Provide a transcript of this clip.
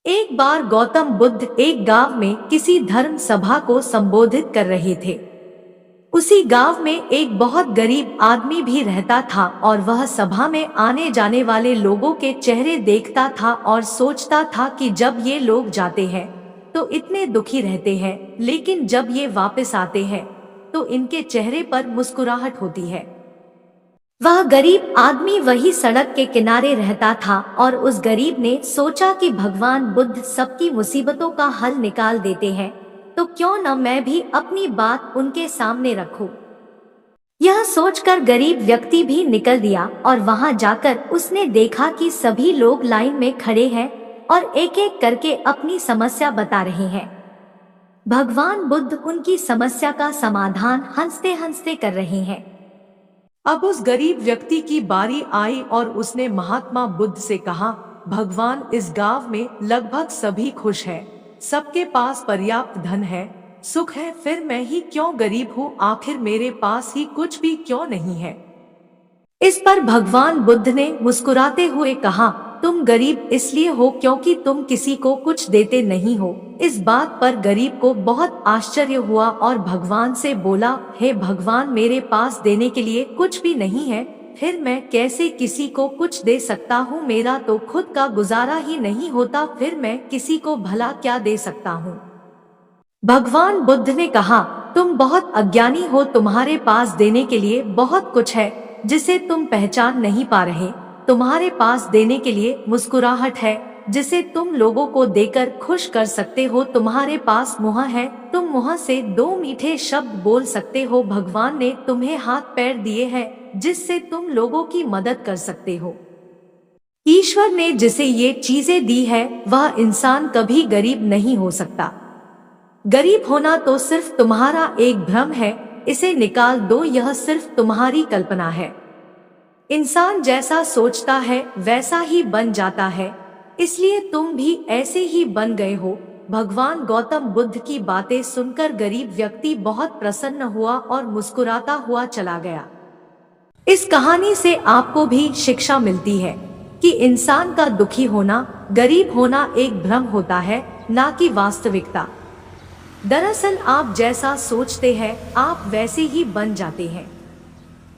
एक बार गौतम बुद्ध एक गांव में किसी धर्म सभा को संबोधित कर रहे थे। उसी गांव में एक बहुत गरीब आदमी भी रहता था और वह सभा में आने जाने वाले लोगों के चेहरे देखता था और सोचता था कि जब ये लोग जाते हैं तो इतने दुखी रहते हैं, लेकिन जब ये वापस आते हैं तो इनके चेहरे पर मुस्कुराहट होती है। वह गरीब आदमी वही सड़क के किनारे रहता था और उस गरीब ने सोचा कि भगवान बुद्ध सबकी मुसीबतों का हल निकाल देते हैं, तो क्यों न मैं भी अपनी बात उनके सामने रखूं। यह सोचकर गरीब व्यक्ति भी निकल दिया और वहां जाकर उसने देखा कि सभी लोग लाइन में खड़े हैं और एक एक करके अपनी समस्या बता रहे हैं। भगवान बुद्ध उनकी समस्या का समाधान हंसते हंसते कर रहे हैं। अब उस गरीब व्यक्ति की बारी आई और उसने महात्मा बुद्ध से कहा, भगवान, इस गांव में लगभग सभी खुश हैं, सबके पास पर्याप्त धन है, सुख है, फिर मैं ही क्यों गरीब हूँ, आखिर मेरे पास ही कुछ भी क्यों नहीं है। इस पर भगवान बुद्ध ने मुस्कुराते हुए कहा, तुम गरीब इसलिए हो क्योंकि तुम किसी को कुछ देते नहीं हो। इस बात पर गरीब को बहुत आश्चर्य हुआ और भगवान से बोला, हे भगवान, मेरे पास देने के लिए कुछ भी नहीं है, फिर मैं कैसे किसी को कुछ दे सकता हूँ, मेरा तो खुद का गुजारा ही नहीं होता, फिर मैं किसी को भला क्या दे सकता हूँ। भगवान बुद्ध ने कहा, तुम बहुत अज्ञानी हो, तुम्हारे पास देने के लिए बहुत कुछ है जिसे तुम पहचान नहीं पा रहे। तुम्हारे पास देने के लिए मुस्कुराहट है जिसे तुम लोगों को देकर खुश कर सकते हो। तुम्हारे पास मुंह है, तुम मुंह से दो मीठे शब्द बोल सकते हो। भगवान ने तुम्हें हाथ पैर दिए हैं जिससे तुम लोगों की मदद कर सकते हो। ईश्वर ने जिसे ये चीजें दी है वह इंसान कभी गरीब नहीं हो सकता। गरीब होना तो सिर्फ तुम्हारा एक भ्रम है, इसे निकाल दो, यह सिर्फ तुम्हारी कल्पना है। इंसान जैसा सोचता है वैसा ही बन जाता है, इसलिए तुम भी ऐसे ही बन गए हो। भगवान गौतम बुद्ध की बातें सुनकर गरीब व्यक्ति बहुत प्रसन्न हुआ और मुस्कुराता हुआ चला गया। इस कहानी से आपको भी शिक्षा मिलती है कि इंसान का दुखी होना, गरीब होना एक भ्रम होता है, ना कि वास्तविकता। दरअसल आप जैसा सोचते हैं आप वैसे ही बन जाते हैं।